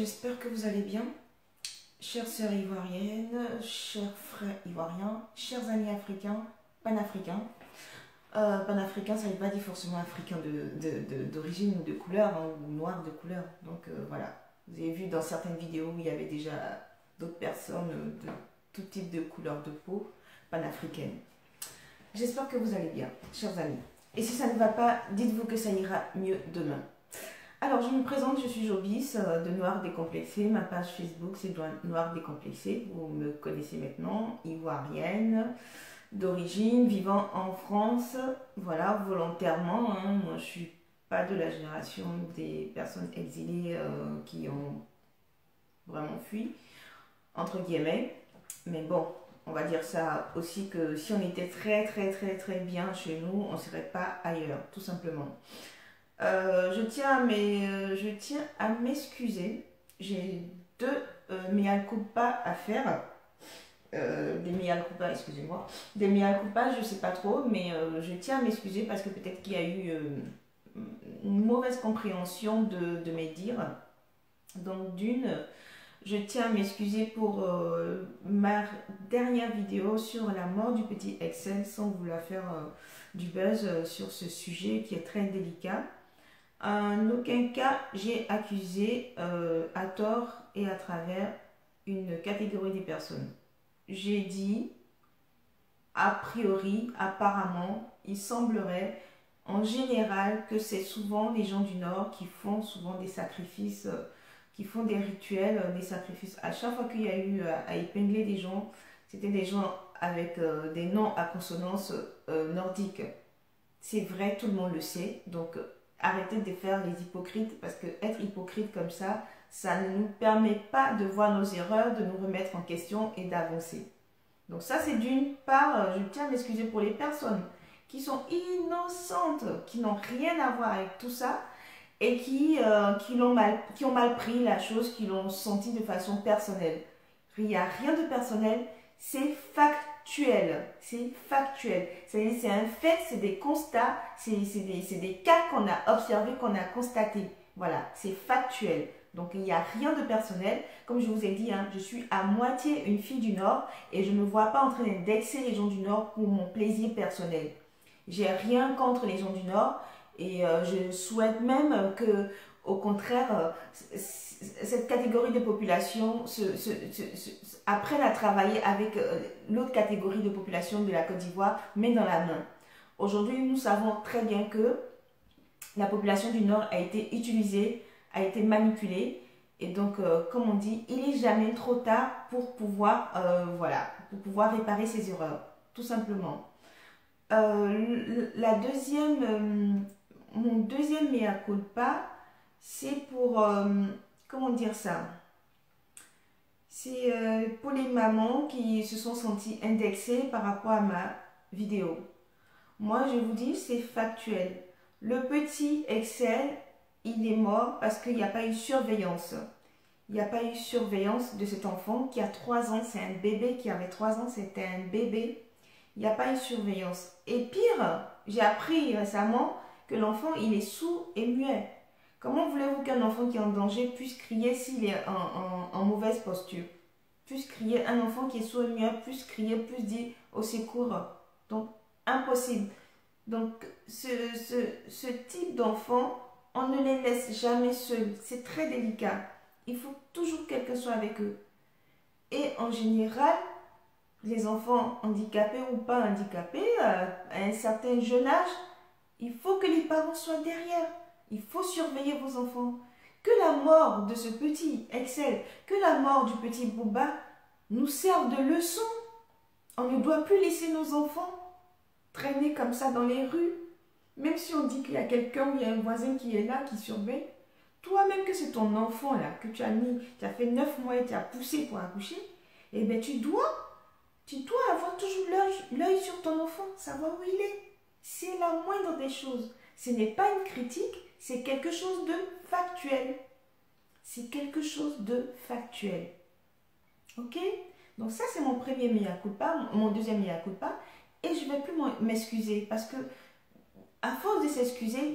j'espère que vous allez bien. Chères sœurs ivoiriennes, chers frères ivoiriens, chers amis africains, panafricains. Panafricain, ça ne veut pas dire forcément africain d'origine ou de couleur, hein, ou noir de couleur. Donc voilà, vous avez vu dans certaines vidéos où il y avait déjà d'autres personnes de tout type de couleur de peau panafricaine. J'espère que vous allez bien, chers amis. Et si ça ne va pas, dites-vous que ça ira mieux demain. Alors, je me présente, je suis Jobis de Noir Décomplexé. Ma page Facebook, c'est Noir Décomplexé. Vous me connaissez maintenant, ivoirienne, d'origine, vivant en France. Voilà, volontairement. Hein. Moi, je ne suis pas de la génération des personnes exilées qui ont vraiment fui, entre guillemets. Mais bon, on va dire ça aussi que si on était très bien chez nous, on ne serait pas ailleurs, tout simplement. Je tiens à m'excuser. J'ai deux mea culpa à faire. Des mea culpa, excusez-moi. Des mea culpa, je ne sais pas trop, mais je tiens à m'excuser parce que peut-être qu'il y a eu une mauvaise compréhension de mes dires. Donc je tiens à m'excuser pour ma dernière vidéo sur la mort du petit Excel sans vouloir faire du buzz sur ce sujet qui est très délicat. En aucun cas, j'ai accusé à tort et à travers une catégorie de personnes. J'ai dit, a priori, apparemment, il semblerait en général que c'est souvent les gens du Nord qui font souvent des sacrifices, qui font des rituels, des sacrifices. À chaque fois qu'il y a eu à épingler des gens, c'était des gens avec des noms à consonance nordique. C'est vrai, tout le monde le sait, donc arrêtez de faire les hypocrites parce que être hypocrite comme ça ne nous permet pas de voir nos erreurs, de nous remettre en question et d'avancer. Donc ça c'est d'une part, je tiens à m'excuser pour les personnes qui sont innocentes, qui n'ont rien à voir avec tout ça et qui ont mal pris la chose, qui l'ont senti de façon personnelle. Il n'y a rien de personnel, c'est factuel. C'est factuel. C'est un fait, c'est des constats, c'est des cas qu'on a observés, qu'on a constatés. Voilà, c'est factuel. Donc il n'y a rien de personnel. Comme je vous ai dit, hein, je suis à moitié une fille du Nord et je ne me vois pas en train d'indexer les gens du Nord pour mon plaisir personnel. J'ai rien contre les gens du Nord et je souhaite même que, au contraire, cette catégorie de population apprenne à travailler avec l'autre catégorie de population de la Côte d'Ivoire, mais dans la main. Aujourd'hui, nous savons très bien que la population du Nord a été utilisée, a été manipulée. Et donc, comme on dit, il n'est jamais trop tard pour pouvoir, voilà, pour pouvoir réparer ses erreurs, tout simplement. Mon deuxième mea culpa, c'est pour, comment dire ça? C'est pour les mamans qui se sont senties indexées par rapport à ma vidéo. Moi, je vous dis, c'est factuel. Le petit Excel, il est mort parce qu'il n'y a pas eu surveillance. Il n'y a pas eu surveillance de cet enfant qui a 3 ans. C'est un bébé qui avait 3 ans. C'était un bébé. Il n'y a pas eu surveillance. Et pire, j'ai appris récemment que l'enfant, il est sourd et muet. Comment voulez-vous qu'un enfant qui est en danger puisse crier s'il est en mauvaise posture? Puisse crier, un enfant qui est sourd et muet, puisse crier, puisse dire au secours. Donc, impossible. Donc, ce type d'enfant, on ne les laisse jamais seuls. C'est très délicat. Il faut toujours que quelqu'un soit avec eux. Et en général, les enfants handicapés ou pas handicapés, à un certain jeune âge, il faut que les parents soient derrière. Il faut surveiller vos enfants. Que la mort de ce petit Excel, que la mort du petit Bouba nous serve de leçon. On ne doit plus laisser nos enfants traîner comme ça dans les rues. Même si on dit qu'il y a quelqu'un ou il y a un voisin qui est là, qui surveille. Toi-même que c'est ton enfant là, que tu as fait 9 mois et tu as poussé pour accoucher, eh bien tu dois avoir toujours l'œil sur ton enfant, savoir où il est. C'est la moindre des choses. Ce n'est pas une critique, c'est quelque chose de factuel. C'est quelque chose de factuel. Ok? Donc ça, c'est mon premier mea culpa, mon deuxième mea culpa. Et je ne vais plus m'excuser parce que, à force de s'excuser,